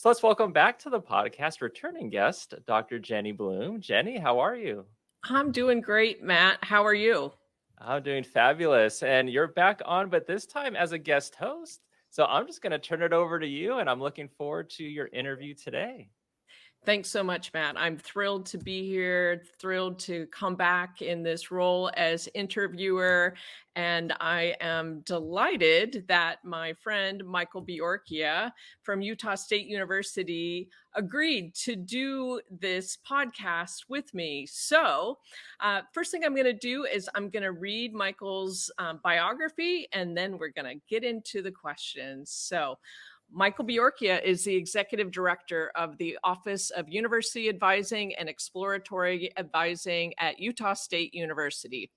So let's welcome back to the podcast returning guest, Dr. Jenny Bloom. Jenny, how are you? I'm doing great, Matt. How are you? I'm doing fabulous. And you're back on, but this time as a guest host. So I'm just going to turn it over to you, and I'm looking forward to your interview today. Thanks so much, Matt. I'm thrilled to be here, thrilled to come back in this role as interviewer. And I am delighted that my friend Mykel Beorchia from Utah State University agreed to do this podcast with me. So, first thing I'm going to do is I'm going to read Mykel's biography, and then we're going to get into the questions. So, Mykel Beorchia is the executive director of the Office of University Advising and Exploratory Advising at Utah State University.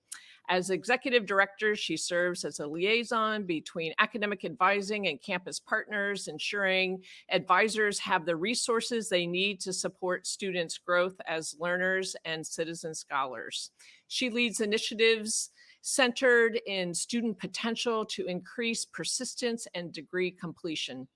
As executive director, she serves as a liaison between academic advising and campus partners, ensuring advisors have the resources they need to support students' growth as learners and citizen scholars. She leads initiatives centered in student potential to increase persistence and degree completion.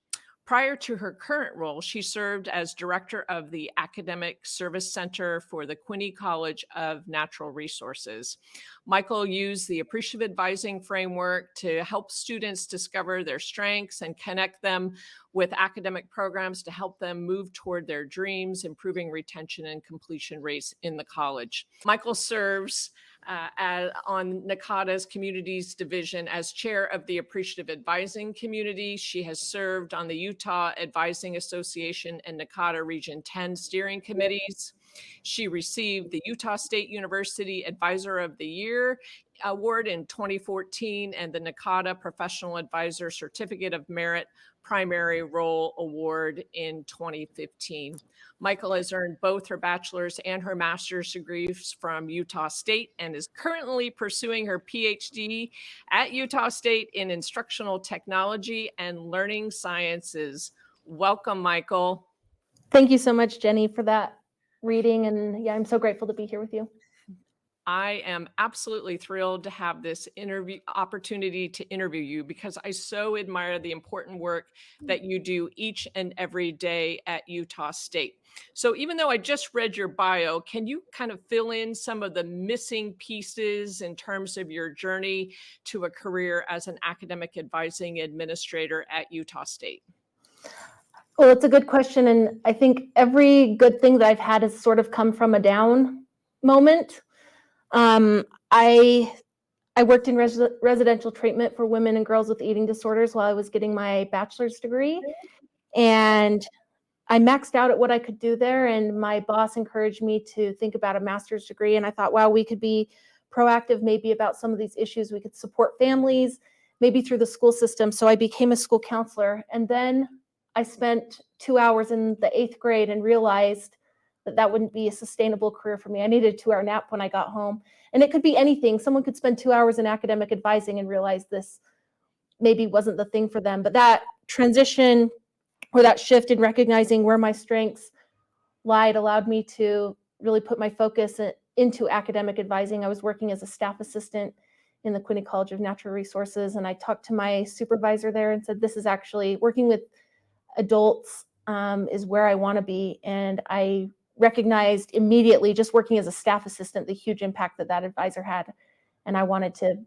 Prior to her current role, she served as director of the Academic Service Center for the Quinney College of Natural Resources. Mykel used the appreciative advising framework to help students discover their strengths and connect them with academic programs to help them move toward their dreams, improving retention and completion rates in the college. Mykel serves on NACADA's Communities Division as chair of the Appreciative Advising Community. She has served on the Utah Advising Association and NACADA Region 10 steering committees. She received the Utah State University Advisor of the Year Award in 2014 and the NACADA Professional Advisor Certificate of Merit Primary Role Award in 2015. Mykel has earned both her bachelor's and her master's degrees from Utah State and is currently pursuing her PhD at Utah State in instructional technology and learning sciences. Welcome, Mykel. Thank you so much, Jenny, for that reading. And yeah, I'm so grateful to be here with you. I am absolutely thrilled to have this opportunity to interview you because I so admire the important work that you do each and every day at Utah State. So even though I just read your bio, can you kind of fill in some of the missing pieces in terms of your journey to a career as an academic advising administrator at Utah State? Well, it's a good question. And I think every good thing that I've had has sort of come from a down moment. I worked in residential treatment for women and girls with eating disorders while I was getting my bachelor's degree. And I maxed out at what I could do there. And my boss encouraged me to think about a master's degree. And I thought, wow, we could be proactive maybe about some of these issues. We could support families, maybe through the school system. So I became a school counselor. And then I spent 2 hours in the 8th grade and realized that wouldn't be a sustainable career for me. I needed a 2-hour nap when I got home. And it could be anything. Someone could spend 2 hours in academic advising and realize this maybe wasn't the thing for them. But that transition or that shift in recognizing where my strengths lied allowed me to really put my focus into academic advising. I was working as a staff assistant in the Quinney College of Natural Resources. And I talked to my supervisor there and said, this is actually working with adults is where I want to be. And I recognized immediately, just working as a staff assistant, the huge impact that advisor had. And I wanted to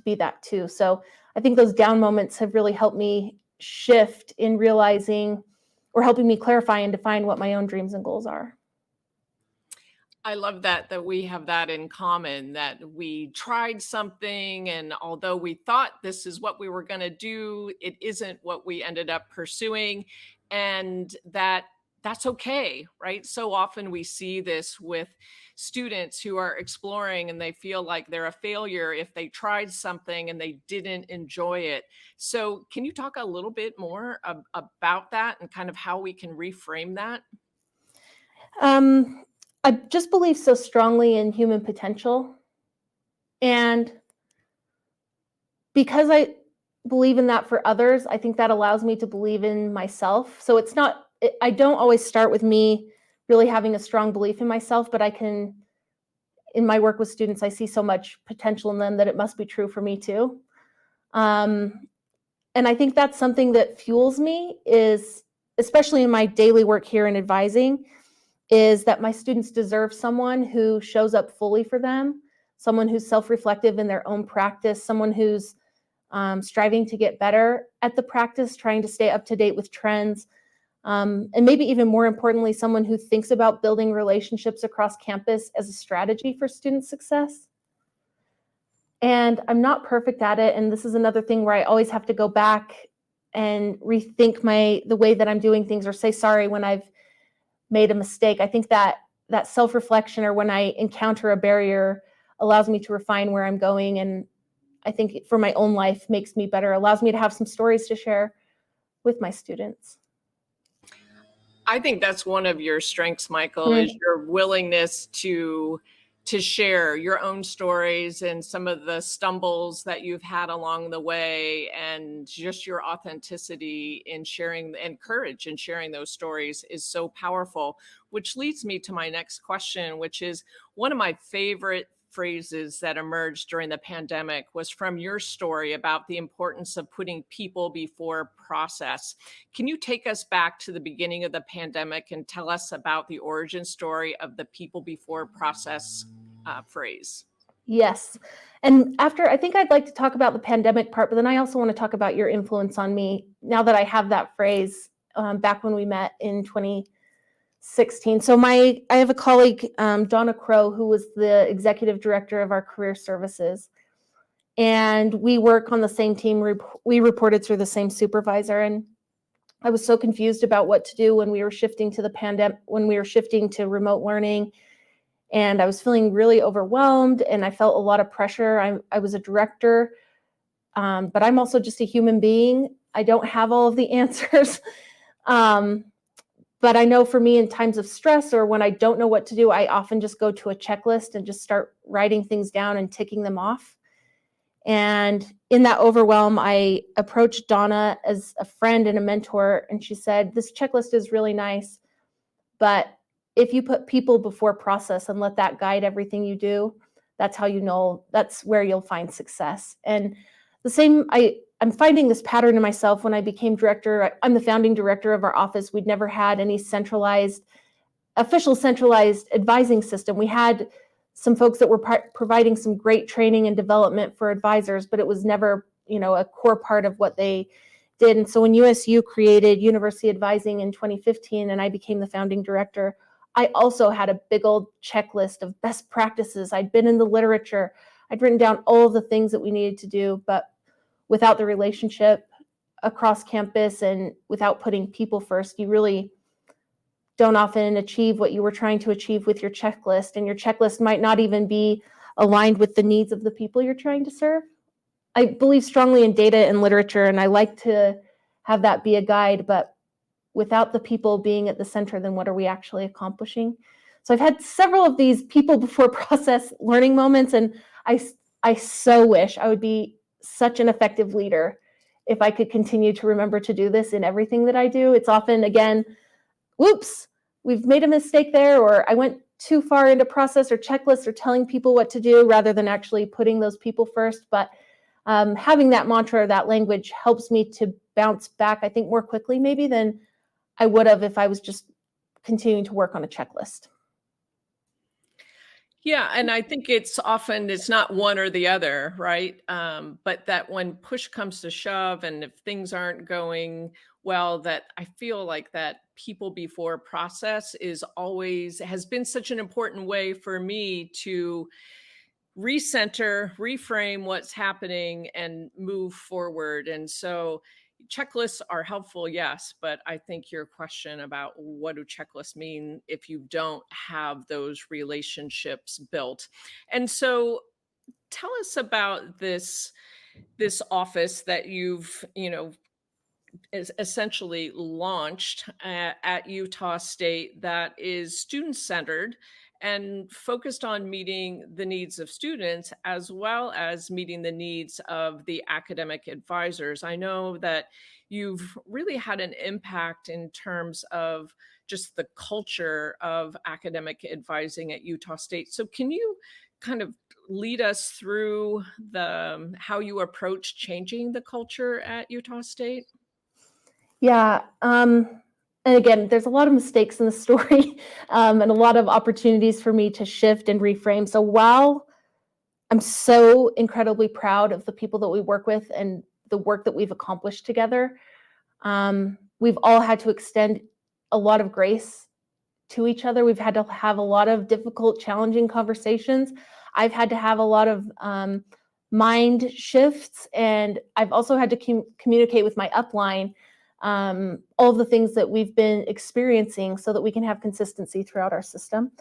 be that too. So I think those down moments have really helped me shift in realizing or helping me clarify and define what my own dreams and goals are. I love that we have that in common, that we tried something, and although we thought this is what we were going to do, it isn't what we ended up pursuing, and that's okay, right? So often we see this with students who are exploring and they feel like they're a failure if they tried something and they didn't enjoy it. So can you talk a little bit more about that and kind of how we can reframe that? I just believe so strongly in human potential. And because I believe in that for others, I think that allows me to believe in myself. So I don't always start with me really having a strong belief in myself, but in my work with students, I see so much potential in them that it must be true for me too. And I think that's something that fuels me is especially in my daily work here in advising, is that my students deserve someone who shows up fully for them, someone who's self-reflective in their own practice, someone who's striving to get better at the practice, trying to stay up to date with trends, and maybe even more importantly, someone who thinks about building relationships across campus as a strategy for student success. And I'm not perfect at it, and this is another thing where I always have to go back and rethink the way that I'm doing things, or say sorry when I've made a mistake. I think that self-reflection, or when I encounter a barrier, allows me to refine where I'm going, and I think for my own life makes me better, allows me to have some stories to share with my students. I think that's one of your strengths, Mykel, is your willingness to share your own stories and some of the stumbles that you've had along the way, and just your authenticity in sharing, and courage in sharing those stories is so powerful, which leads me to my next question, which is one of my favorite phrases that emerged during the pandemic was from your story about the importance of putting people before process. Can you take us back to the beginning of the pandemic and tell us about the origin story of the people before process phrase? Yes. And after, I think I'd like to talk about the pandemic part, but then I also want to talk about your influence on me now that I have that phrase back when we met in 2016. So I have a colleague, Donna Crow, who was the executive director of our career services. And we work on the same team. We reported through the same supervisor. And I was so confused about what to do when we were shifting to the pandemic, when we were shifting to remote learning. And I was feeling really overwhelmed, and I felt a lot of pressure. I was a director, but I'm also just a human being. I don't have all of the answers. But I know for me, in times of stress or when I don't know what to do, I often just go to a checklist and just start writing things down and ticking them off. And in that overwhelm, I approached Donna as a friend and a mentor, and she said, "This checklist is really nice, but if you put people before process and let that guide everything you do, that's how you know, that's where you'll find success." And the same, I'm finding this pattern in myself when I became director. I'm the founding director of our office. We'd never had any official centralized advising system. We had some folks that were providing some great training and development for advisors, but it was never, a core part of what they did. And so when USU created University Advising in 2015 and I became the founding director, I also had a big old checklist of best practices. I'd been in the literature. I'd written down all of the things that we needed to do, but without the relationship across campus and without putting people first, you really don't often achieve what you were trying to achieve with your checklist. And your checklist might not even be aligned with the needs of the people you're trying to serve. I believe strongly in data and literature, and I like to have that be a guide, but without the people being at the center, then what are we actually accomplishing? So I've had several of these people before process learning moments, and I so wish I would be such an effective leader if I could continue to remember to do this in everything that I do. It's often, again, whoops, we've made a mistake there, or I went too far into process or checklist or telling people what to do rather than actually putting those people first. But having that mantra or that language helps me to bounce back, I think, more quickly maybe than I would have if I was just continuing to work on a checklist. Yeah, and I think it's not one or the other, right? But that when push comes to shove, and if things aren't going well, that I feel like that people before process has been such an important way for me to recenter, reframe what's happening, and move forward. And so checklists are helpful, yes, but I think your question about what do checklists mean if you don't have those relationships built. And so tell us about this office that you've, is essentially launched at Utah State, that is student-centered and focused on meeting the needs of students as well as meeting the needs of the academic advisors. I know that you've really had an impact in terms of just the culture of academic advising at Utah State. So can you kind of lead us through how you approach changing the culture at Utah State? Yeah, and again, there's a lot of mistakes in the story and a lot of opportunities for me to shift and reframe. So while I'm so incredibly proud of the people that we work with and the work that we've accomplished together, we've all had to extend a lot of grace to each other. We've had to have a lot of difficult, challenging conversations. I've had to have a lot of mind shifts, and I've also had to communicate with my upline all of the things that we've been experiencing so that we can have consistency throughout our system.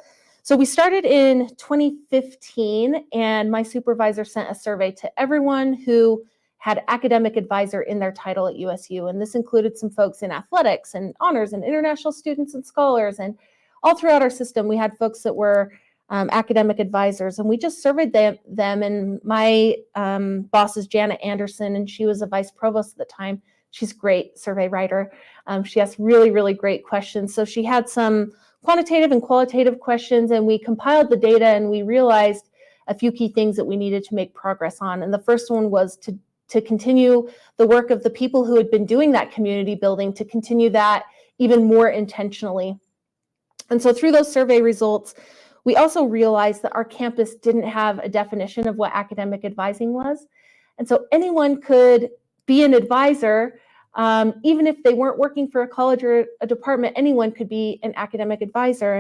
So we started in 2015, and my supervisor sent a survey to everyone who had academic advisor in their title at USU. And this included some folks in athletics and honors and international students and scholars. And all throughout our system, we had folks that were academic advisors, and we just surveyed them. And my boss is Janet Anderson, and she was a vice provost at the time. She's a great survey writer. She asked really, really great questions. So she had some quantitative and qualitative questions, and we compiled the data, and we realized a few key things that we needed to make progress on. And the first one was to continue the work of the people who had been doing that community building, to continue that even more intentionally. And so through those survey results, we also realized that our campus didn't have a definition of what academic advising was. And so anyone could be an advisor, even if they weren't working for a college or a department. Anyone could be an academic advisor.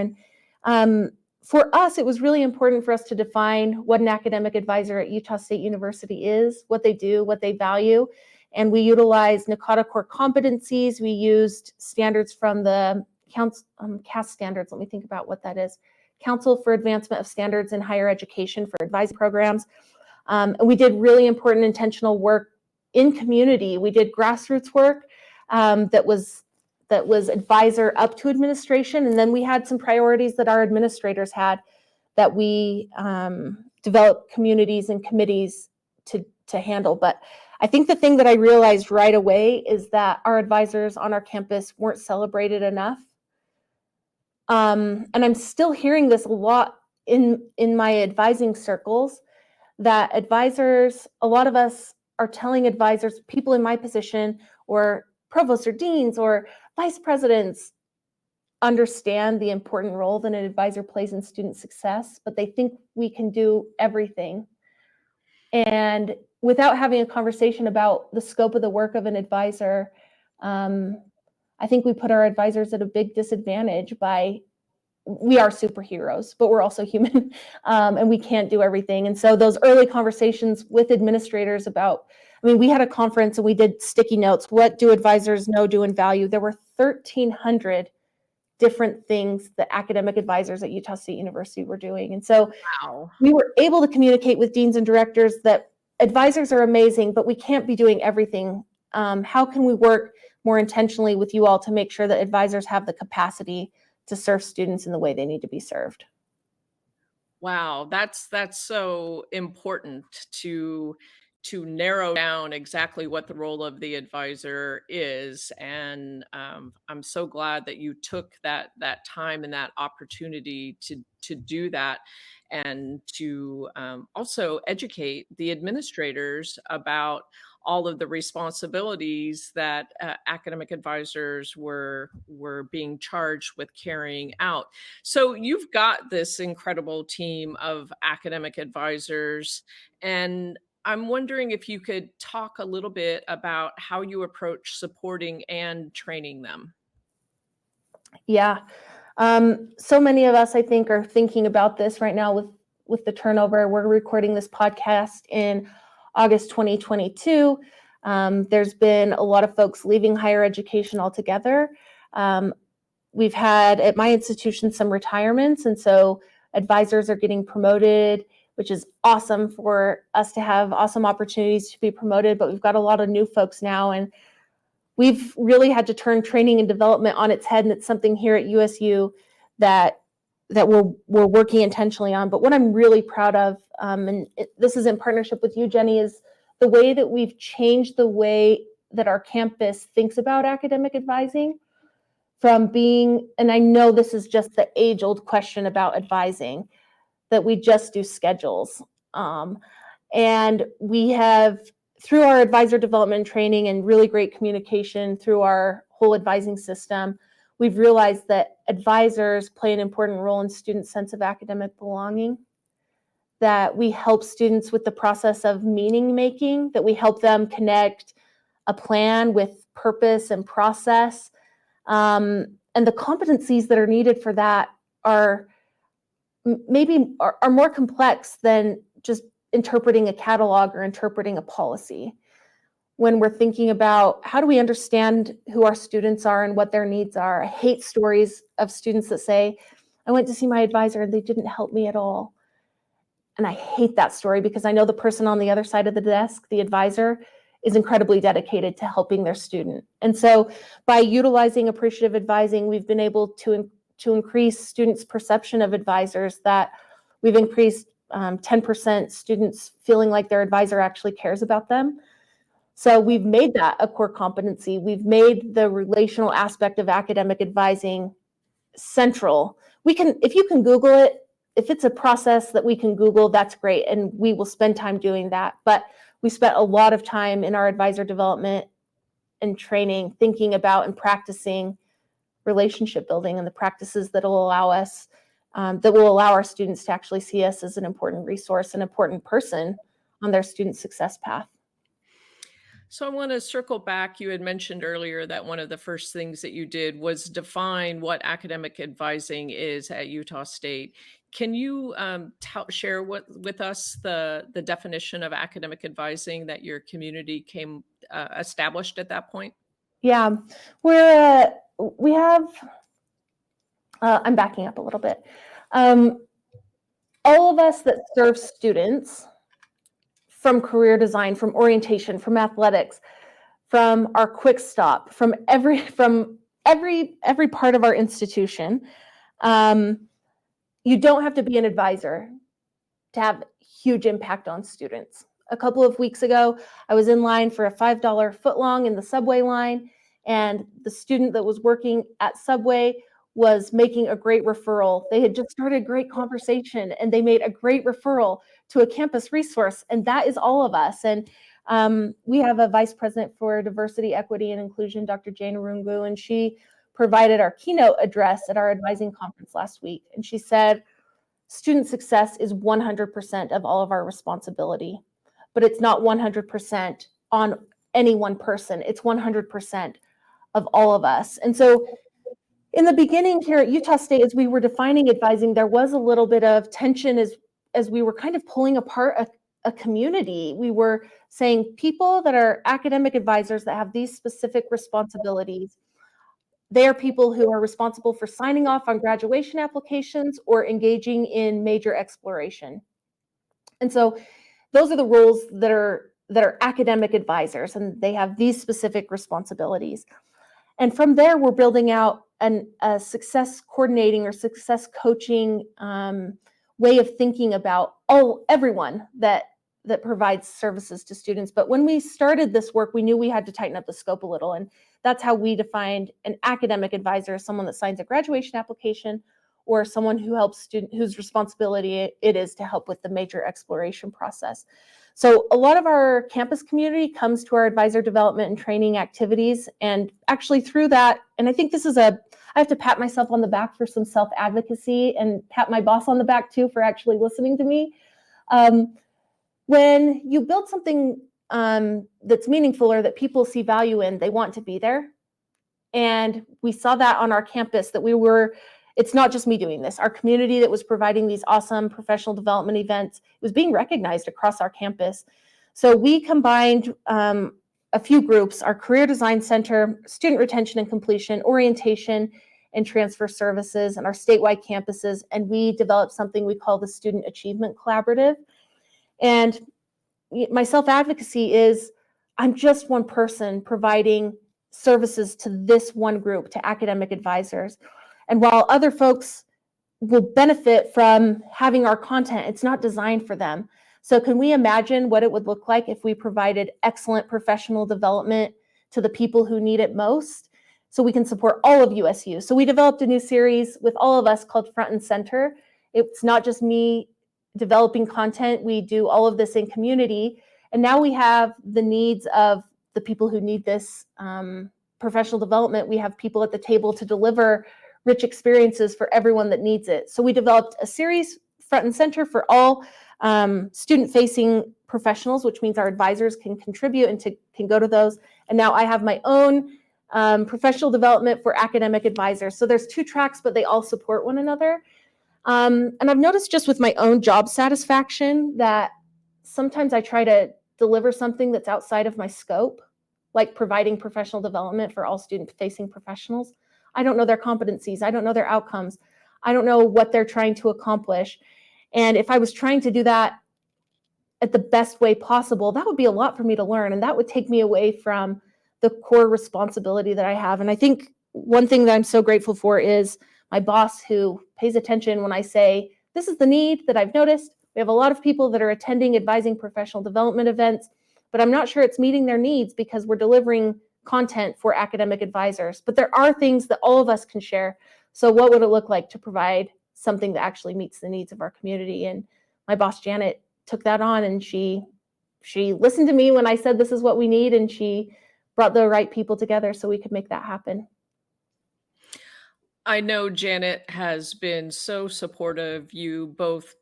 And for us, it was really important for us to define what an academic advisor at Utah State University is, what they do, what they value. And we utilized NACADA core competencies. We used standards from the CAS standards. Let me think about what that is. Council for Advancement of Standards in Higher Education for advising programs. And we did really important intentional work in community. We did grassroots work that was advisor up to administration. And then we had some priorities that our administrators had that we developed communities and committees to handle. But I think the thing that I realized right away is that our advisors on our campus weren't celebrated enough. And I'm still hearing this a lot in my advising circles, that advisors, a lot of us are telling advisors, people in my position or provosts or deans or vice presidents, understand the important role that an advisor plays in student success, but they think we can do everything. And without having a conversation about the scope of the work of an advisor, I think we put our advisors at a big disadvantage by, we are superheroes, but we're also human, and we can't do everything. And so those early conversations with administrators about, we had a conference and we did sticky notes. What do advisors know, do, and value? There were 1,300 different things that academic advisors at Utah State University were doing. And so we were able to communicate with deans and directors that advisors are amazing, but we can't be doing everything. How can we work more intentionally with you all to make sure that advisors have the capacity to serve students in the way they need to be served? Wow, that's so important to narrow down exactly what the role of the advisor is. And I'm so glad that you took that time and that opportunity to do that, and to also educate the administrators about all of the responsibilities that academic advisors were being charged with carrying out. So you've got this incredible team of academic advisors, and I'm wondering if you could talk a little bit about how you approach supporting and training them. Yeah. So many of us, I think, are thinking about this right now with the turnover. We're recording this podcast in August 2022. There's been a lot of folks leaving higher education altogether. We've had at my institution some retirements, and so advisors are getting promoted, which is awesome for us to have awesome opportunities to be promoted. But we've got a lot of new folks now, and we've really had to turn training and development on its head, and it's something here at USU that we're working intentionally on. But what I'm really proud of, this is in partnership with you, Jenny, is the way that we've changed the way that our campus thinks about academic advising, from being, and I know this is just the age-old question about advising, that we just do schedules. And we have, through our advisor development training and really great communication through our whole advising system, we've realized that advisors play an important role in students' sense of academic belonging, that we help students with the process of meaning making, that we help them connect a plan with purpose and process. And the competencies that are needed for that are maybe are more complex than just interpreting a catalog or interpreting a policy. When we're thinking about how do we understand who our students are and what their needs are. I hate stories of students that say, I went to see my advisor and they didn't help me at all. And I hate that story because I know the person on the other side of the desk, the advisor, is incredibly dedicated to helping their student. And so by utilizing appreciative advising, we've been able to increase students' perception of advisors, that we've increased 10% students feeling like their advisor actually cares about them. So we've made that a core competency. We've made the relational aspect of academic advising central. If you can Google it, if it's a process that we can Google, that's great. And we will spend time doing that. But we spent a lot of time in our advisor development and training thinking about and practicing relationship building and the practices that will allow us, that will allow our students to actually see us as an important resource, an important person on their student success path. So I want to circle back. You had mentioned earlier that one of the first things that you did was define what academic advising is at Utah State. Can you share with us the definition of academic advising that your community established at that point? Yeah, we have, I'm backing up a little bit. All of us that serve students, from career design, from orientation, from athletics, from our quick stop, from every part of our institution. You don't have to be an advisor to have huge impact on students. A couple of weeks ago, I was in line for a $5 footlong in the subway line, and the student that was working at Subway was making a great referral. They had just started a great conversation and they made a great referral to a campus resource. And that is all of us. And we have a vice president for diversity, equity, and inclusion, Dr. Jane Arungu, and she provided our keynote address at our advising conference last week. And she said, student success is 100% of all of our responsibility, but it's not 100% on any one person. It's 100% of all of us. And so in the beginning here at Utah State, as we were defining advising, there was a little bit of tension as we were kind of pulling apart a community. We were saying people that are academic advisors that have these specific responsibilities, they are people who are responsible for signing off on graduation applications or engaging in major exploration. And so those are the roles that are academic advisors, and they have these specific responsibilities. And from there, we're building out a success coordinating or success coaching way of thinking about everyone that provides services to students. But when we started this work, we knew we had to tighten up the scope a little. And that's how we defined an academic advisor as someone that signs a graduation application or someone who helps students whose responsibility it is to help with the major exploration process. So a lot of our campus community comes to our advisor development and training activities. And actually through that, and I think I have to pat myself on the back for some self-advocacy and pat my boss on the back too for actually listening to me. When you build something that's meaningful or that people see value in, they want to be there. And we saw that on our campus that it's not just me doing this. Our community that was providing these awesome professional development events was being recognized across our campus. So we combined a few groups, our Career Design Center, Student Retention and Completion, Orientation and Transfer Services, and our statewide campuses, and we developed something we call the Student Achievement Collaborative. And my self-advocacy is I'm just one person providing services to this one group, to academic advisors. And while other folks will benefit from having our content, it's not designed for them. So can we imagine what it would look like if we provided excellent professional development to the people who need it most, so we can support all of USU? So we developed a new series with all of us called Front and Center. It's not just me developing content. We do all of this in community. And now we have the needs of the people who need this professional development, we have people at the table to deliver rich experiences for everyone that needs it. So we developed a series front and center for all student-facing professionals, which means our advisors can contribute and can go to those. And now I have my own professional development for academic advisors. So there's 2 tracks, but they all support one another. And I've noticed just with my own job satisfaction that sometimes I try to deliver something that's outside of my scope, like providing professional development for all student-facing professionals. I don't know their competencies. I don't know their outcomes. I don't know what they're trying to accomplish. And if I was trying to do that at the best way possible, that would be a lot for me to learn. And that would take me away from the core responsibility that I have. And I think one thing that I'm so grateful for is my boss, who pays attention when I say, this is the need that I've noticed. We have a lot of people that are attending advising professional development events, but I'm not sure it's meeting their needs because we're delivering content for academic advisors. But there are things that all of us can share. So what would it look like to provide something that actually meets the needs of our community? And my boss, Janet, took that on, and she listened to me when I said this is what we need, and she brought the right people together so we could make that happen. I know Janet has been so supportive, you both,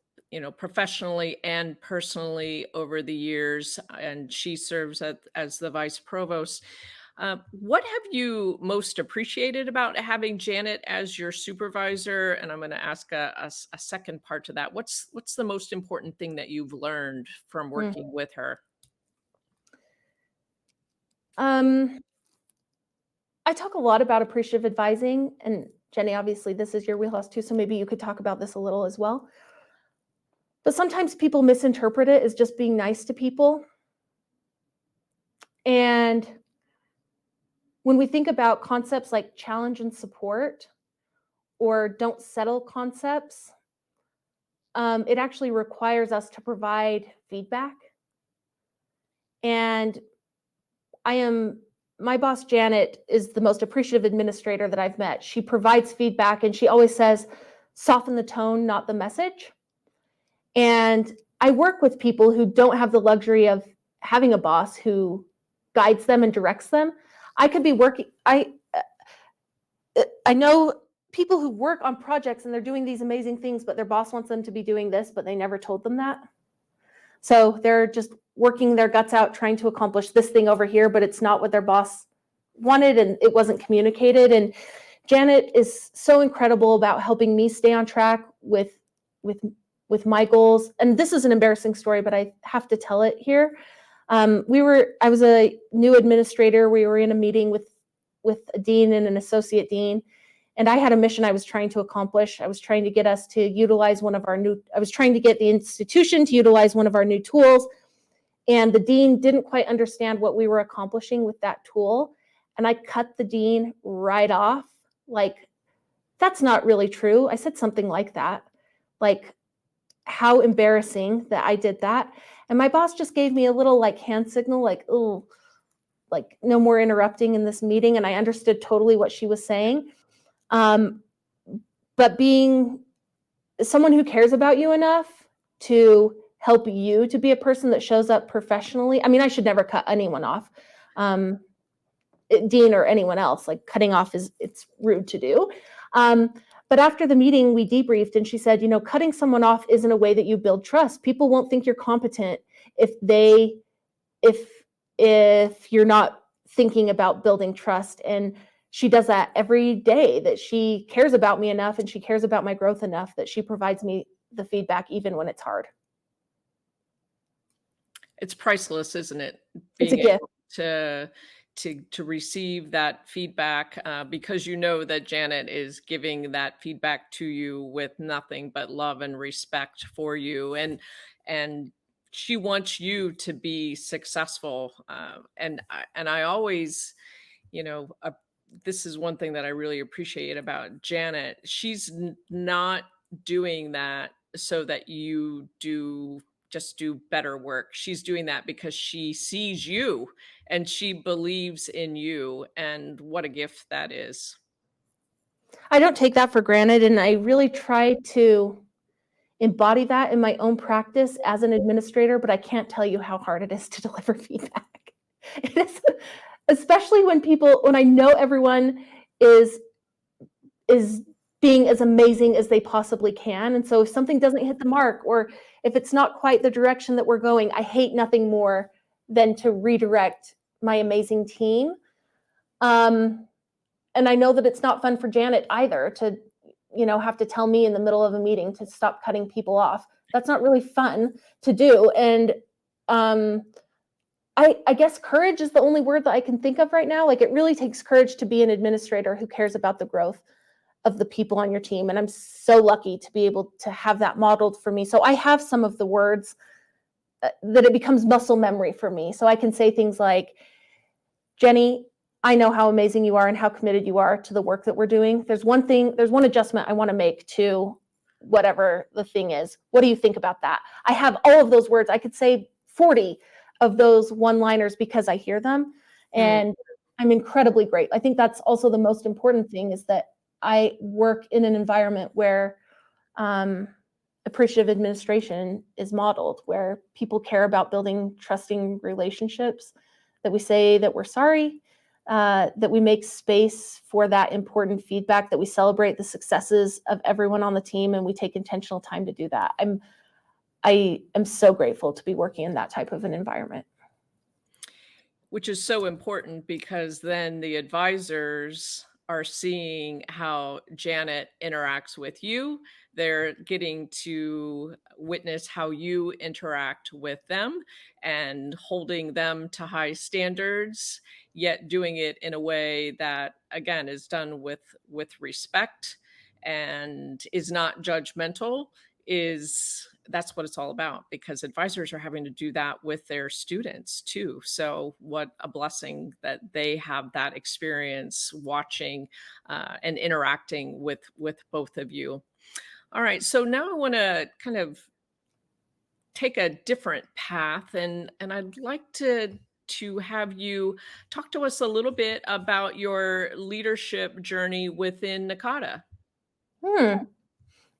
professionally and personally over the years, and she serves as the vice provost. What have you most appreciated about having Janet as your supervisor? And I'm going to ask a second part to that. What's the most important thing that you've learned from working with her? I talk a lot about appreciative advising, and Jenny, obviously this is your wheelhouse too, so maybe you could talk about this a little as well. But sometimes people misinterpret it as just being nice to people. And when we think about concepts like challenge and support or don't settle concepts, it actually requires us to provide feedback. And my boss, Janet, is the most appreciative administrator that I've met. She provides feedback, and she always says, soften the tone, not the message. And I work with people who don't have the luxury of having a boss who guides them and directs them. I could be working, I know people who work on projects and they're doing these amazing things, but their boss wants them to be doing this, but they never told them that. So they're just working their guts out trying to accomplish this thing over here, but it's not what their boss wanted and it wasn't communicated. And Janet is so incredible about helping me stay on track with my goals. And this is an embarrassing story, but I have to tell it here. I was a new administrator. We were in a meeting with a dean and an associate dean, and I had a mission I was trying to accomplish. I was trying to get us to utilize I was trying to get the institution to utilize one of our new tools. And the dean didn't quite understand what we were accomplishing with that tool. And I cut the dean right off. Like, that's not really true. I said something like that. Like, how embarrassing that I did that. And my boss just gave me a little hand signal, like, oh, like no more interrupting in this meeting. And I understood totally what she was saying. But being someone who cares about you enough to help you to be a person that shows up professionally. I mean, I should never cut anyone off, dean or anyone else. Like, cutting off it's rude to do. But after the meeting, we debriefed, and she said, cutting someone off isn't a way that you build trust. People won't think you're competent if you're not thinking about building trust. And she does that every day, that she cares about me enough and she cares about my growth enough that she provides me the feedback even when it's hard. It's priceless, isn't it? It's a gift. To receive that feedback, because that Janet is giving that feedback to you with nothing but love and respect for you, and she wants you to be successful. And I always, this is one thing that I really appreciate about Janet. She's not doing that so that you just do better work. She's doing that because she sees you and she believes in you, and what a gift that is. I don't take that for granted, and I really try to embody that in my own practice as an administrator, but I can't tell you how hard it is to deliver feedback. especially when I know everyone is being as amazing as they possibly can. And so if something doesn't hit the mark, or if it's not quite the direction that we're going, I hate nothing more than to redirect my amazing team. And I know that it's not fun for Janet either to, have to tell me in the middle of a meeting to stop cutting people off. That's not really fun to do. And I guess courage is the only word that I can think of right now. Like, it really takes courage to be an administrator who cares about the growth of the people on your team. And I'm so lucky to be able to have that modeled for me. So I have some of the words that it becomes muscle memory for me. So I can say things like, Jenny, I know how amazing you are and how committed you are to the work that we're doing. There's one adjustment I want to make to whatever the thing is. What do you think about that? I have all of those words. I could say 40 of those one-liners because I hear them. And I'm incredibly grateful. I think that's also the most important thing, is that I work in an environment where appreciative administration is modeled, where people care about building trusting relationships, that we say that we're sorry, that we make space for that important feedback, that we celebrate the successes of everyone on the team, and we take intentional time to do that. I am so grateful to be working in that type of an environment. Which is so important, because then the advisors are seeing how Janet interacts with you. They're getting to witness how you interact with them and holding them to high standards, yet doing it in a way that, again, is done with respect and is not judgmental. That's what it's all about, because advisors are having to do that with their students too. So what a blessing that they have that experience watching and interacting with both of you. All right, so now I want to kind of take a different path, and I'd like to have you talk to us a little bit about your leadership journey within NACADA.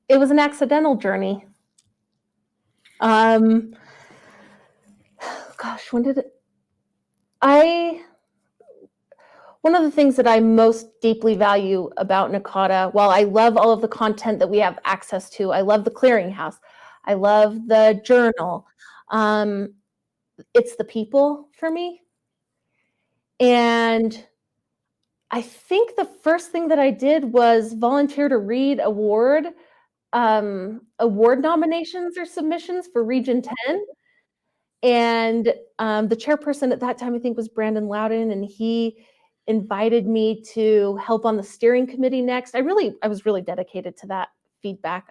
It was an accidental journey. One of the things that I most deeply value about NACADA, while I love all of the content that we have access to, I love the clearinghouse, I love the journal, it's the people for me. And I think the first thing that I did was volunteer to read award nominations or submissions for Region 10. And the chairperson at that time, I think, was Brandon Loudon, and he invited me to help on the steering committee next. I was really dedicated to that feedback.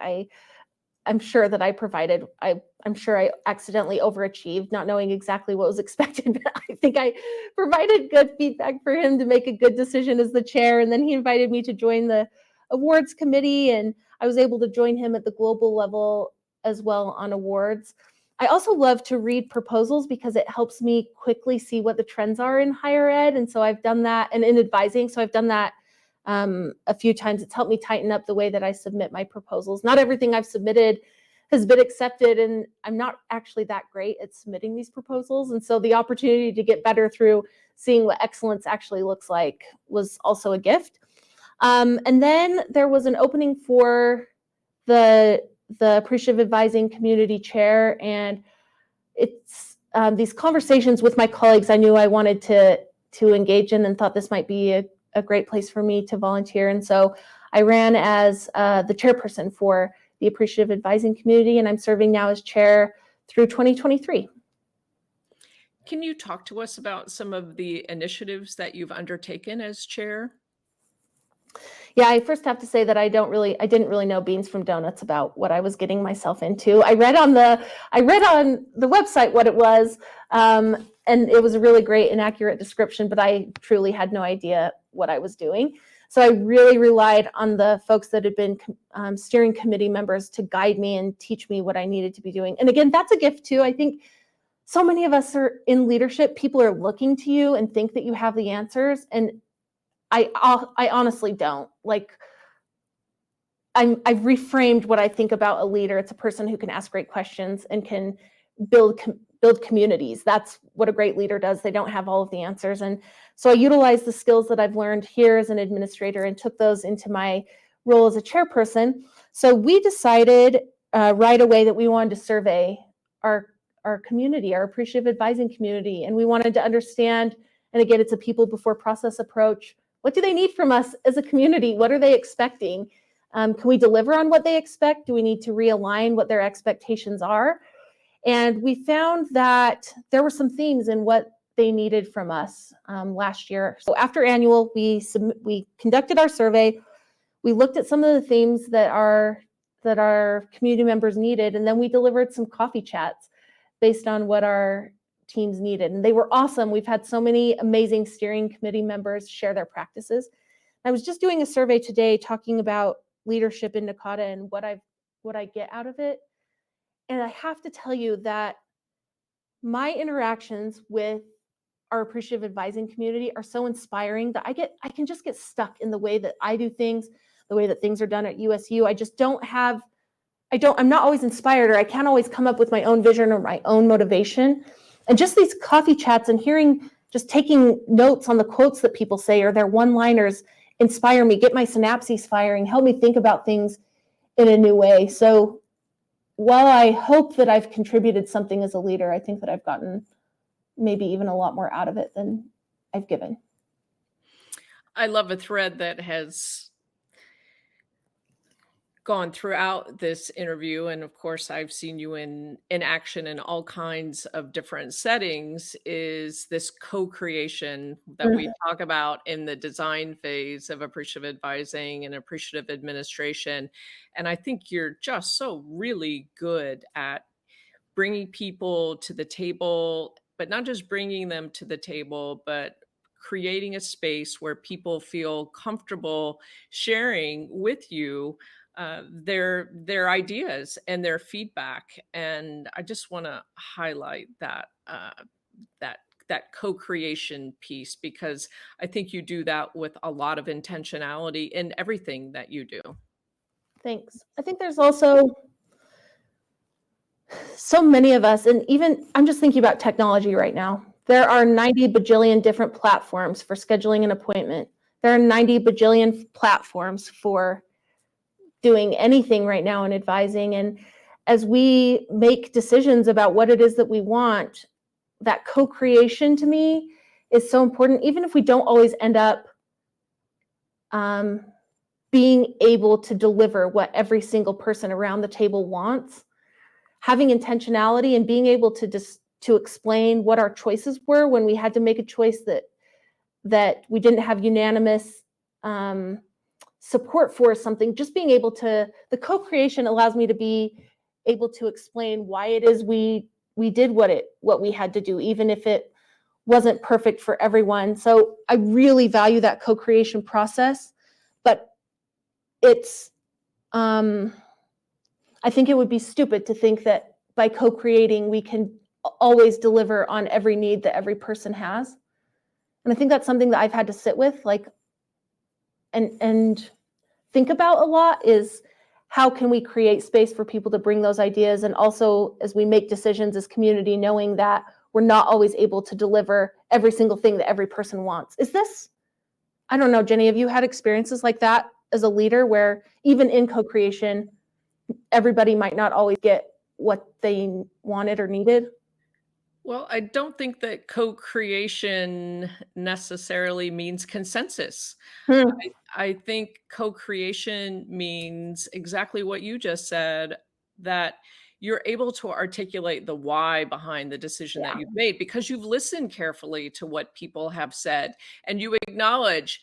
I'm sure that I provided, I'm sure I accidentally overachieved, not knowing exactly what was expected, but I think I provided good feedback for him to make a good decision as the chair. And then he invited me to join the awards committee, and I was able to join him at the global level as well on awards. I also love to read proposals because it helps me quickly see what the trends are in higher ed. And so I've done that, and in advising, so I've done that a few times. It's helped me tighten up the way that I submit my proposals. Not everything I've submitted has been accepted, and I'm not actually that great at submitting these proposals. And so the opportunity to get better through seeing what excellence actually looks like was also a gift. And then there was an opening for the Appreciative Advising Community Chair, and it's these conversations with my colleagues I knew I wanted to engage in, and thought this might be a great place for me to volunteer. And so I ran as the chairperson for the Appreciative Advising Community, and I'm serving now as chair through 2023. Can you talk to us about some of the initiatives that you've undertaken as chair? Yeah, I first have to say that I didn't really know beans from donuts about what I was getting myself into. I read on the website what it was, and it was a really great and accurate description, but I truly had no idea what I was doing. So I really relied on the folks that had been steering committee members to guide me and teach me what I needed to be doing. And again, that's a gift too. I think so many of us are in leadership. People are looking to you and think that you have the answers, and I honestly don't. Like, I've reframed what I think about a leader. It's a person who can ask great questions and can build build communities. That's what a great leader does. They don't have all of the answers. And so I utilized the skills that I've learned here as an administrator and took those into my role as a chairperson. So we decided right away that we wanted to survey our community, our appreciative advising community. And we wanted to understand, and again, it's a people before process approach. What do they need from us as a community? What are they expecting? Can we deliver on what they expect? Do we need to realign what their expectations are? And we found that there were some themes in what they needed from us last year. So after annual, we conducted our survey. We looked at some of the themes that our community members needed, and then we delivered some coffee chats based on what our teams needed. And they were awesome. We've had so many amazing steering committee members share their practices. I was just doing a survey today talking about leadership in Nakata and what I get out of it. And I have to tell you that my interactions with our appreciative advising community are so inspiring that I can just get stuck in the way that I do things, the way that things are done at USU. I'm not always inspired, or I can't always come up with my own vision or my own motivation. And just these coffee chats and just taking notes on the quotes that people say or their one-liners inspire me, get my synapses firing, help me think about things in a new way. So while I hope that I've contributed something as a leader, I think that I've gotten maybe even a lot more out of it than I've given. I love a thread that has gone throughout this interview, and of course I've seen you in action in all kinds of different settings, is this co-creation that we talk about in the design phase of appreciative advising and appreciative administration. And I think you're just so really good at bringing people to the table, but not just bringing them to the table, but creating a space where people feel comfortable sharing with you their ideas and their feedback. And I just want to highlight that that co-creation piece, because I think you do that with a lot of intentionality in everything that you do. Thanks. I think there's also so many of us, and even I'm just thinking about technology right now. There are 90 bajillion different platforms for scheduling an appointment. There are 90 bajillion platforms for doing anything right now in advising. And as we make decisions about what it is that we want, that co-creation to me is so important, even if we don't always end up being able to deliver what every single person around the table wants. Having intentionality and being able to explain what our choices were when we had to make a choice that we didn't have unanimous support for something. Just being able to, the co-creation allows me to be able to explain why it is we did what we had to do, even if it wasn't perfect for everyone. So I really value that co-creation process, but it's I think it would be stupid to think that by co-creating, we can always deliver on every need that every person has. And I think that's something that I've had to sit with, and think about a lot, is how can we create space for people to bring those ideas? And also, as we make decisions as community, knowing that we're not always able to deliver every single thing that every person wants. I don't know, Jenny, have you had experiences like that as a leader, where even in co-creation, everybody might not always get what they wanted or needed? Well, I don't think that co-creation necessarily means consensus. I think co-creation means exactly what you just said, that you're able to articulate the why behind the decision that you've made, because you've listened carefully to what people have said, and you acknowledge,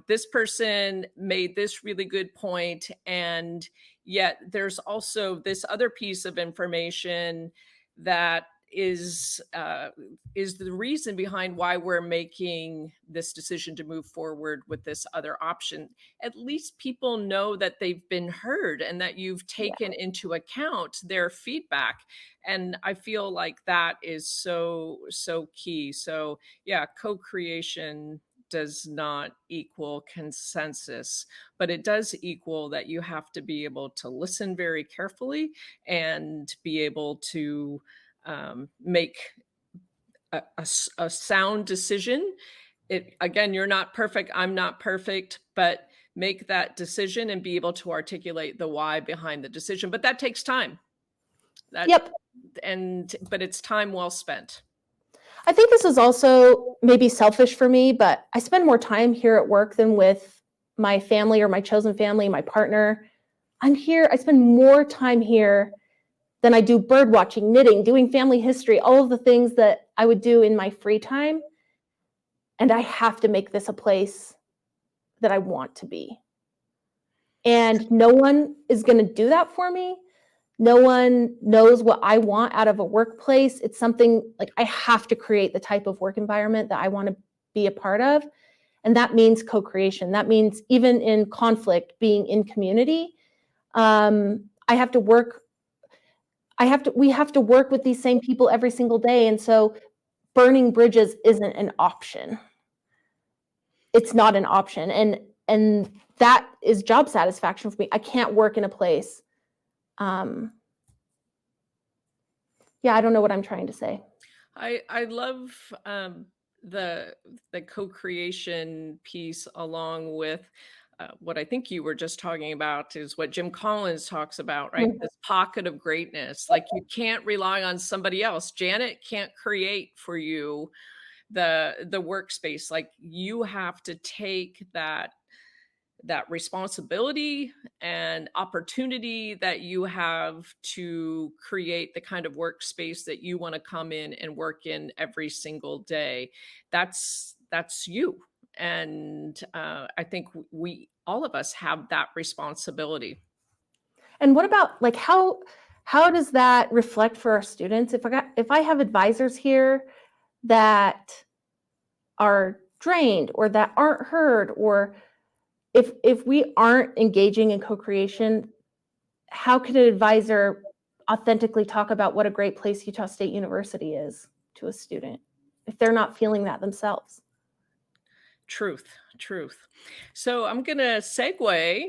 this person made this really good point, and yet there's also this other piece of information that is the reason behind why we're making this decision to move forward with this other option. At least people know that they've been heard and that you've taken into account their feedback. And I feel like that is so key. So yeah, co-creation does not equal consensus, but it does equal that you have to be able to listen very carefully and be able to make a sound decision. Again, you're not perfect. I'm not perfect, but make that decision and be able to articulate the why behind the decision. But that takes time. Yep. But it's time well spent. I think this is also maybe selfish for me, but I spend more time here at work than with my family or my chosen family, my partner. I'm here. I spend more time here than I do bird watching, knitting, doing family history, all of the things that I would do in my free time. And I have to make this a place that I want to be. And no one is going to do that for me. No one knows what I want out of a workplace. It's something like I have to create the type of work environment that I want to be a part of. And that means co-creation. That means even in conflict, being in community. We have to work with these same people every single day. And so burning bridges isn't an option. It's not an option. And that is job satisfaction for me. I can't work in a place. Yeah, I don't know what I'm trying to say. I love the co-creation piece, along with what I think you were just talking about is what Jim Collins talks about, right? Mhm. This pocket of greatness. Like, you can't rely on somebody else. Janet can't create for you the workspace. Like, you have to take that responsibility and opportunity that you have to create the kind of workspace that you want to come in and work in every single day. That's you. And I think all of us have that responsibility. And what about like how does that reflect for our students? If I have advisors here that are drained or that aren't heard, or if we aren't engaging in co-creation, how can an advisor authentically talk about what a great place Utah State University is to a student if they're not feeling that themselves? Truth. So I'm going to segue,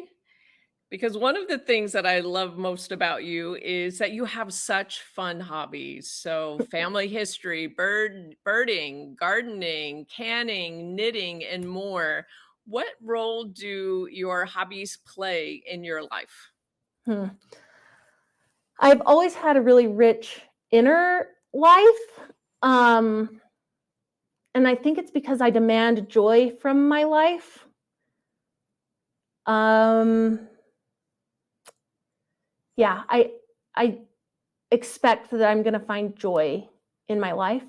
because one of the things that I love most about you is that you have such fun hobbies. So family history, birding, gardening, canning, knitting, and more. What role do your hobbies play in your life? I've always had a really rich inner life. And I think it's because I demand joy from my life. Yeah, I expect that I'm going to find joy in my life.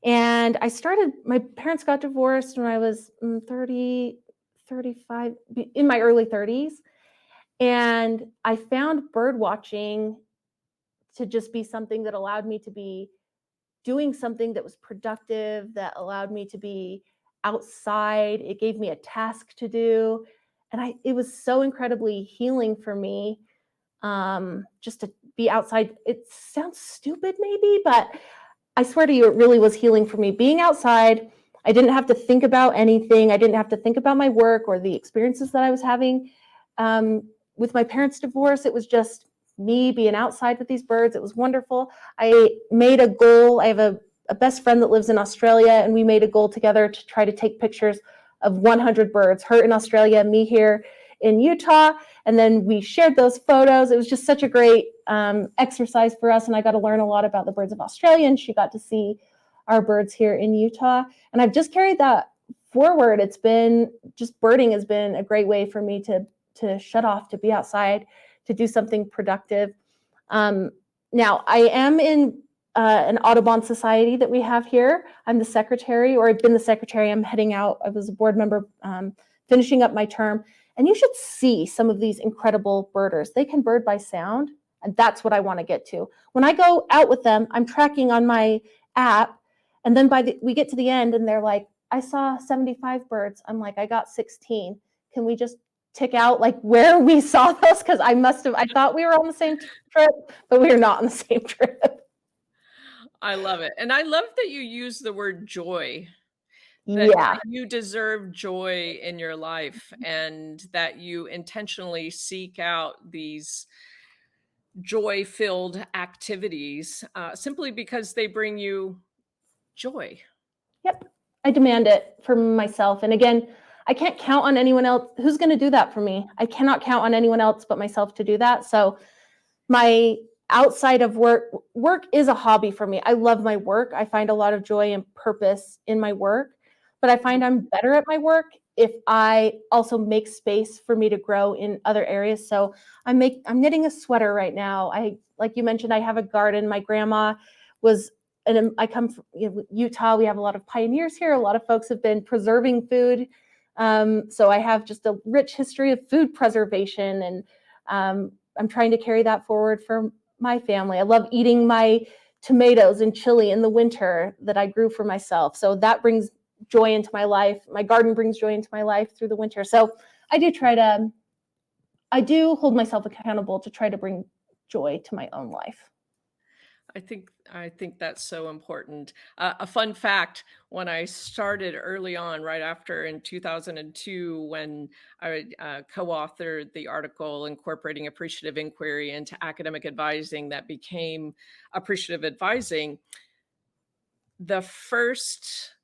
And my parents got divorced when I was 30, 35, in my early 30s. And I found bird watching to just be something that allowed me to be doing something that was productive, that allowed me to be outside. It gave me a task to do. And it was so incredibly healing for me, just to be outside. It sounds stupid maybe, but I swear to you, it really was healing for me. Being outside, I didn't have to think about anything. I didn't have to think about my work or the experiences that I was having. With my parents' divorce, it was just me being outside with these birds. It was wonderful. I made a goal. I have a best friend that lives in Australia, and we made a goal together to try to take pictures of 100 birds, her in Australia, me here in Utah. And then we shared those photos. It was just such a great exercise for us. And I got to learn a lot about the birds of Australia, and she got to see our birds here in Utah. And I've just carried that forward. It's been just birding has been a great way for me to shut off, to be outside, to do something productive. Now, I am in an Audubon Society that we have here. I'm the secretary, or I've been the secretary. I'm heading out. I was a board member, finishing up my term. And you should see some of these incredible birders. They can bird by sound, and that's what I want to get to. When I go out with them, I'm tracking on my app, and then we get to the end, and they're like, I saw 75 birds. I'm like, I got 16. Can we just tick out like where we saw those? Because I thought we were on the same trip, but we are not on the same trip. I love it. And I love that you use the word joy. Yeah. You deserve joy in your life, and that you intentionally seek out these joy-filled activities simply because they bring you joy. Yep. I demand it for myself. And again, I can't count on anyone else. Who's going to do that for me? I cannot count on anyone else but myself to do that. So my outside of work is a hobby for me. I love my work. I find a lot of joy and purpose in my work, but I find I'm better at my work if I also make space for me to grow in other areas. So I'm knitting a sweater right now. Like you mentioned, I have a garden. My grandma was, and I come from Utah. We have a lot of pioneers here. A lot of folks have been preserving food. So I have just a rich history of food preservation, and I'm trying to carry that forward for my family. I love eating my tomatoes and chili in the winter that I grew for myself. So that brings joy into my life. My garden brings joy into my life through the winter. So I do hold myself accountable to try to bring joy to my own life. I think that's so important. A fun fact, when I started early on, right after in 2002, when I co-authored the article incorporating appreciative inquiry into academic advising that became appreciative advising, the first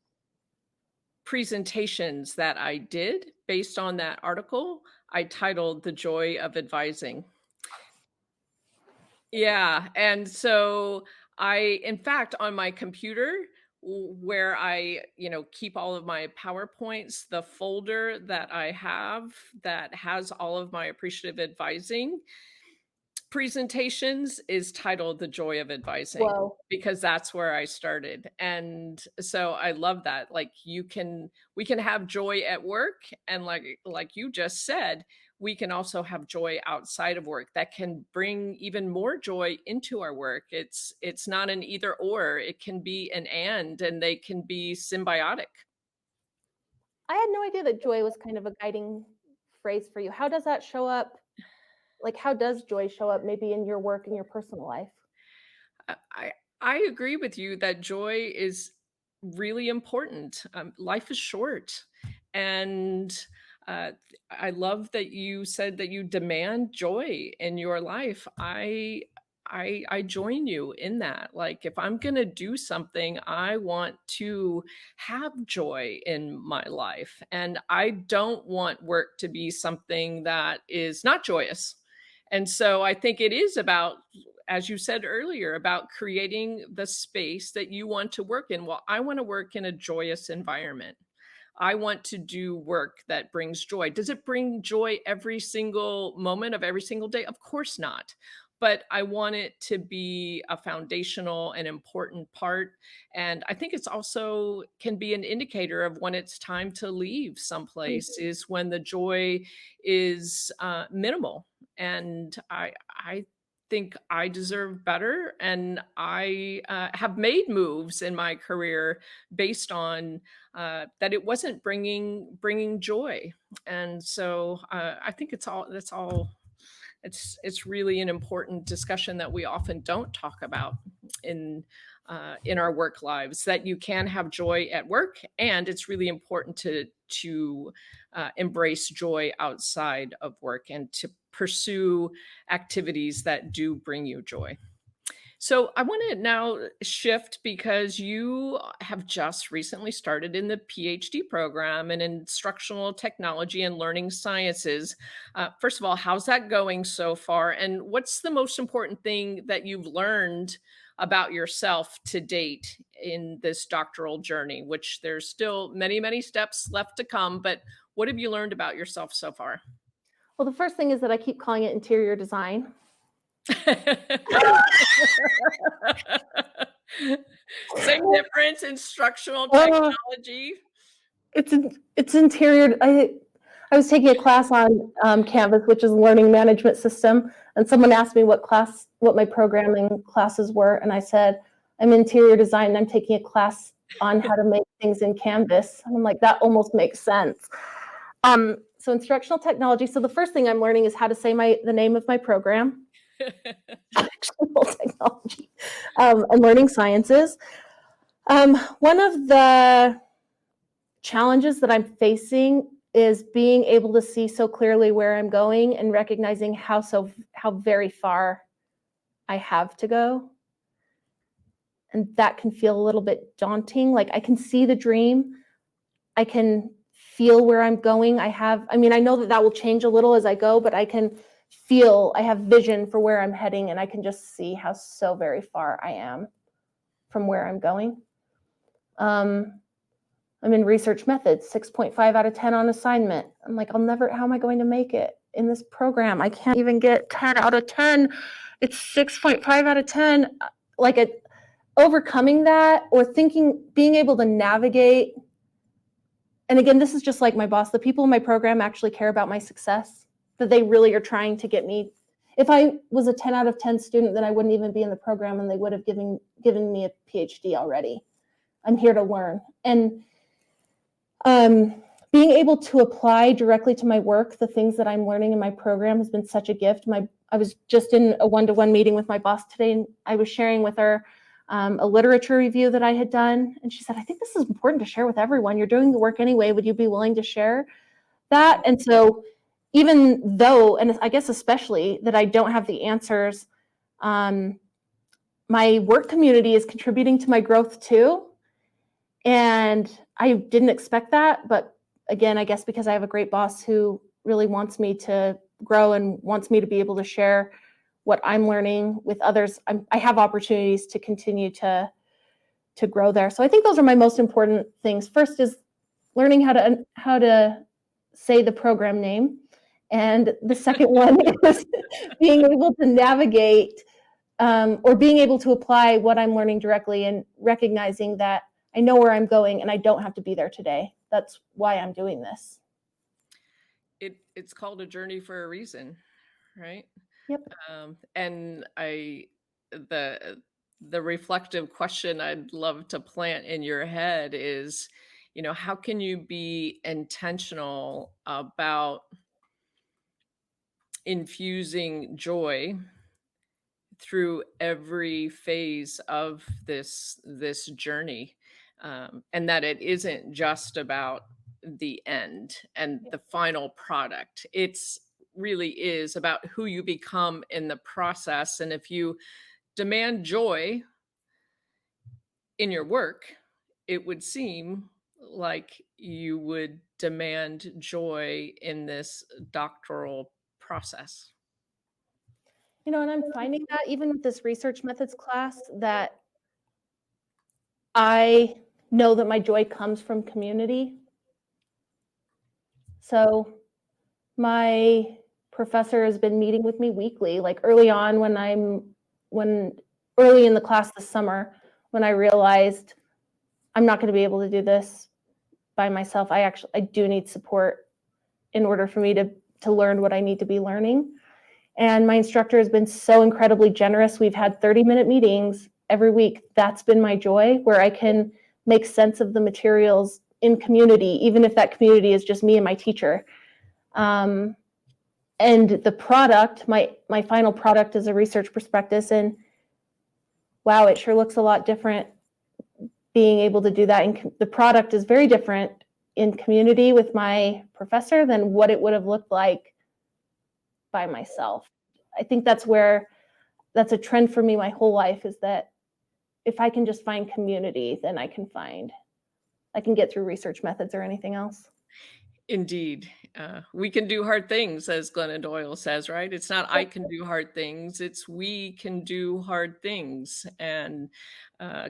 presentations that I did based on that article, I titled The Joy of Advising. Yeah, and so in fact, on my computer where I, keep all of my PowerPoints, the folder that I have that has all of my appreciative advising presentations is titled The Joy of Advising. Whoa. Because that's where I started. And so I love that. Like we can have joy at work, and like you just said, we can also have joy outside of work that can bring even more joy into our work. It's not an either or, it can be an and they can be symbiotic. I had no idea that joy was kind of a guiding phrase for you. How does that show up? Like, how does joy show up maybe in your work and your personal life? I agree with you that joy is really important. Life is short, and I love that you said that you demand joy in your life. I join you in that. Like, if I'm going to do something, I want to have joy in my life, and I don't want work to be something that is not joyous. And so I think it is about, as you said earlier, about creating the space that you want to work in. Well, I want to work in a joyous environment. I want to do work that brings joy. Does it bring joy every single moment of every single day? Of course not. But I want it to be a foundational and important part. And I think it's also can be an indicator of when it's time to leave someplace, is when the joy is minimal. And I think I deserve better, and I have made moves in my career based on that it wasn't bringing joy. And so I think it's really an important discussion that we often don't talk about in our work lives, that you can have joy at work, and it's really important to embrace joy outside of work and to pursue activities that do bring you joy. So I want to now shift, because you have just recently started in the PhD program in instructional technology and learning sciences. First of all, how's that going so far? And what's the most important thing that you've learned about yourself to date in this doctoral journey, which there's still many, many steps left to come, but what have you learned about yourself so far? Well, the first thing is that I keep calling it interior design. Same difference, instructional technology. It's interior. I was taking a class on Canvas, which is a learning management system, and someone asked me what my programming classes were, and I said, I'm interior design, and I'm taking a class on how to make things in Canvas. And I'm like, that almost makes sense. So instructional technology. So the first thing I'm learning is how to say the name of my program. Instructional technology and learning sciences. One of the challenges that I'm facing is being able to see so clearly where I'm going and recognizing how very far I have to go. And that can feel a little bit daunting. Like I can see the dream. I can feel where I'm going. I know that will change a little as I go, but I have vision for where I'm heading, and I can just see how so very far I am from where I'm going. I'm in research methods, 6.5 out of 10 on assignment. I'm like, how am I going to make it in this program? I can't even get 10 out of 10. It's 6.5 out of 10. Overcoming that, or being able to navigate. And again, this is just like my boss. The people in my program actually care about my success, that they really are trying to get me. If I was a 10 out of 10 student, then I wouldn't even be in the program, and they would have given me a PhD already. I'm here to learn. And being able to apply directly to my work the things that I'm learning in my program has been such a gift. I was just in a one-to-one meeting with my boss today, and I was sharing with her a literature review that I had done. And she said, I think this is important to share with everyone. You're doing the work anyway. Would you be willing to share that? And so even though, and I guess especially that I don't have the answers, my work community is contributing to my growth too. And I didn't expect that. But again, I guess because I have a great boss who really wants me to grow and wants me to be able to share what I'm learning with others, I have opportunities to continue to grow there. So I think those are my most important things. First is learning how to say the program name. And the second one is being able to navigate or being able to apply what I'm learning directly, and recognizing that I know where I'm going and I don't have to be there today. That's why I'm doing this. It's called a journey for a reason, right? Yep. And the reflective question I'd love to plant in your head is, how can you be intentional about infusing joy through every phase of this journey, and that it isn't just about the end and the final product. It's really is about who you become in the process. And if you demand joy in your work, it would seem like you would demand joy in this doctoral process. And I'm finding that even with this research methods class, that I know that my joy comes from community. So my professor has been meeting with me weekly, like early on early in the class this summer, when I realized I'm not going to be able to do this by myself. I do need support in order for me to learn what I need to be learning. And my instructor has been so incredibly generous. We've had 30-minute meetings every week. That's been my joy, where I can make sense of the materials in community, even if that community is just me and my teacher. And the product, my final product, is a research prospectus. And wow, it sure looks a lot different being able to do that. And the product is very different in community with my professor than what it would have looked like by myself. I think that's a trend for me my whole life, is that if I can just find community, then I can get through research methods or anything else. Indeed. We can do hard things, as Glennon Doyle says, right? It's not I can do hard things, it's we can do hard things. And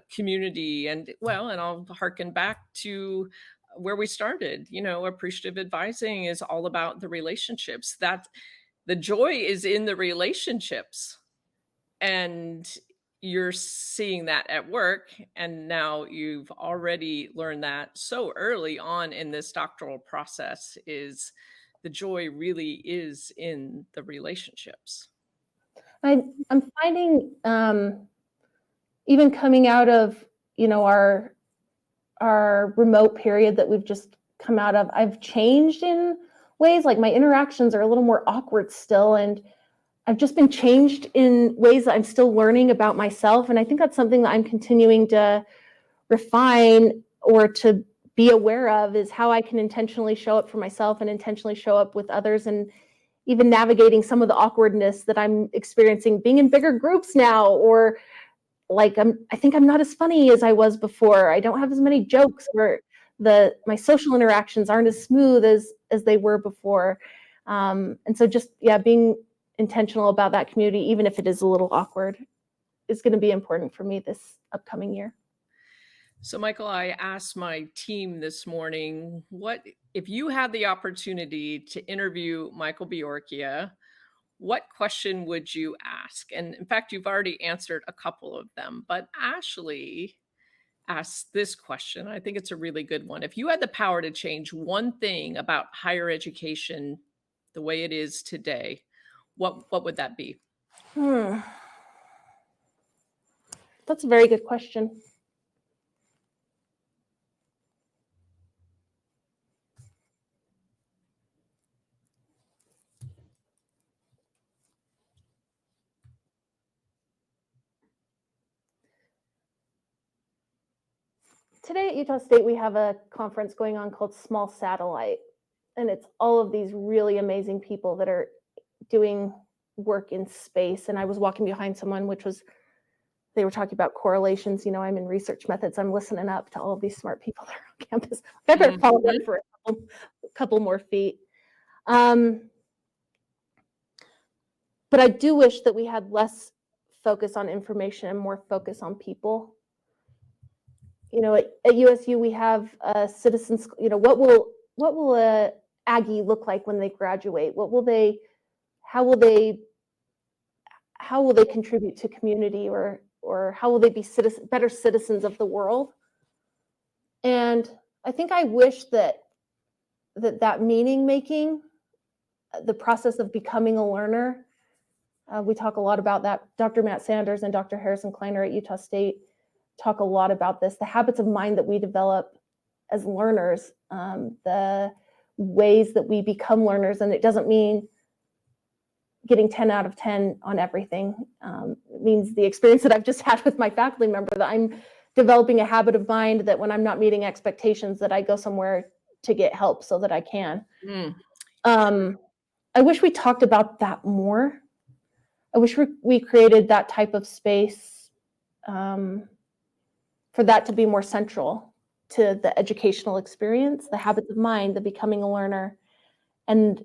community, and I'll harken back to where we started. Appreciative advising is all about the relationships. That the joy is in the relationships. And you're seeing that at work, and now you've already learned that so early on in this doctoral process, is the joy really is in the relationships. I'm finding even coming out of our remote period that we've just come out of, I've changed in ways. Like my interactions are a little more awkward still, and I've just been changed in ways that I'm still learning about myself. And I think that's something that I'm continuing to refine or to be aware of, is how I can intentionally show up for myself and intentionally show up with others. And even navigating some of the awkwardness that I'm experiencing being in bigger groups now, or like I think I'm not as funny as I was before. I don't have as many jokes, or my social interactions aren't as smooth as they were before. And so just being intentional about that community, even if it is a little awkward, is going to be important for me this upcoming year. So, Mykel, I asked my team this morning, what if you had the opportunity to interview Mykel Beorchia, what question would you ask? And in fact, you've already answered a couple of them, but Ashley asked this question. I think it's a really good one. If you had the power to change one thing about higher education the way it is today, what would that be? That's a very good question. Today at Utah State, we have a conference going on called Small Satellite, and it's all of these really amazing people that are doing work in space. And I was walking behind someone, they were talking about correlations. I'm in research methods. I'm listening up to all of these smart people that are on campus. I better follow them for a couple more feet. But I do wish that we had less focus on information and more focus on people. At USU, we have citizens. What will a Aggie look like when they graduate? How will they contribute to community, or how will they be better citizens of the world? And I think I wish that meaning making, the process of becoming a learner, we talk a lot about that. Dr. Matt Sanders and Dr. Harrison Kleiner at Utah State talk a lot about this, the habits of mind that we develop as learners, the ways that we become learners. And it doesn't mean getting 10 out of 10 on everything. It means the experience that I've just had with my faculty member, that I'm developing a habit of mind that when I'm not meeting expectations, that I go somewhere to get help so that I can. I wish we talked about that more. I wish we created that type of space for that to be more central to the educational experience, the habits of mind, the becoming a learner. And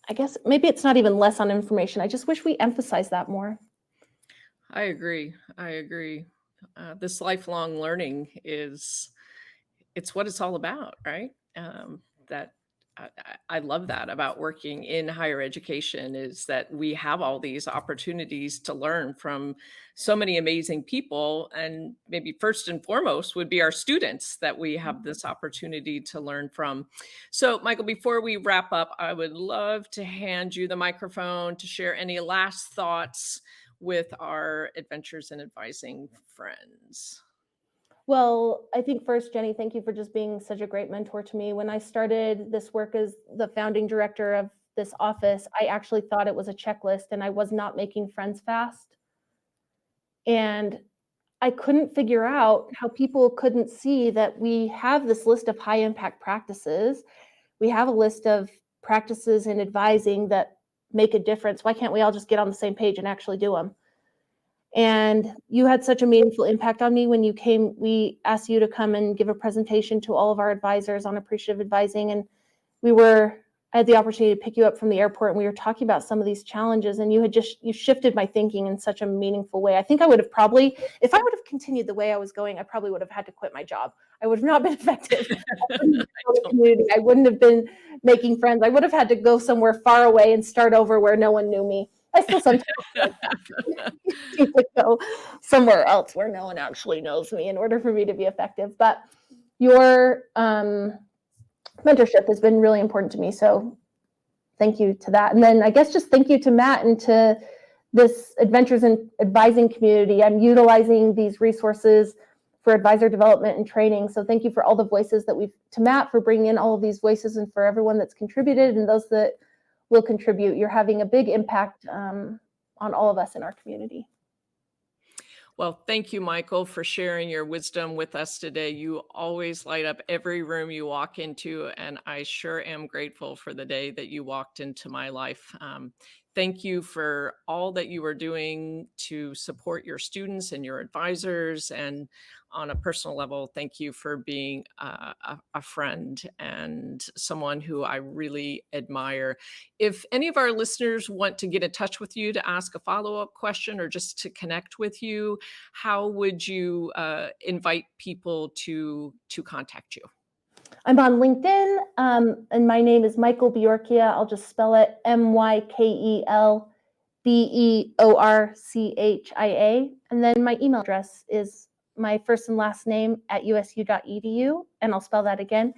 I guess maybe it's not even less on information. I just wish we emphasize that more. I agree. This lifelong learning it's what it's all about, right? I love that about working in higher education, is that we have all these opportunities to learn from so many amazing people. And maybe first and foremost would be our students that we have this opportunity to learn from. So, Mykel, before we wrap up, I would love to hand you the microphone to share any last thoughts with our Adventures in Advising friends. Well, I think first, Jenny, thank you for just being such a great mentor to me. When I started this work as the founding director of this office, I actually thought it was a checklist, and I was not making friends fast. And I couldn't figure out how people couldn't see that we have this list of high impact practices. We have a list of practices in advising that make a difference. Why can't we all just get on the same page and actually do them? And you had such a meaningful impact on me when you came. We asked you to come and give a presentation to all of our advisors on appreciative advising. And I had the opportunity to pick you up from the airport, and we were talking about some of these challenges, and you shifted my thinking in such a meaningful way. I think I would have probably, if I would have continued the way I was going, I probably would have had to quit my job. I would have not been effective. I wouldn't have been making friends. I would have had to go somewhere far away and start over where no one knew me. I still sometimes need to go somewhere else where no one actually knows me in order for me to be effective. But your mentorship has been really important to me. So thank you to that. And then I guess just thank you to Matt and to this Adventures in Advising community. I'm utilizing these resources for advisor development and training. So thank you for all the voices to Matt for bringing in all of these voices, and for everyone that's contributed and those that will contribute. You're having a big impact on all of us in our community. Well, thank you, Mykel, for sharing your wisdom with us today. You always light up every room you walk into, and I sure am grateful for the day that you walked into my life. Thank you for all that you are doing to support your students and your advisors. And on a personal level, thank you for being a friend and someone who I really admire. If any of our listeners want to get in touch with you to ask a follow-up question or just to connect with you, how would you invite people to contact you? I'm on LinkedIn, and my name is Mykel Beorchia. I'll just spell it MYKEL BEORCHIA. And then my email address is my first and last name at usu.edu, and I'll spell that again,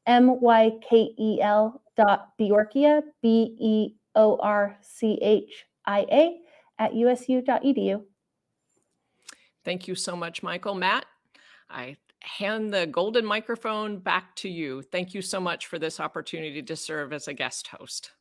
MYKEL.Beorchia, BEORCHIA at usu.edu. Thank you so much, Mykel. Matt, I hand the golden microphone back to you. Thank you so much for this opportunity to serve as a guest host.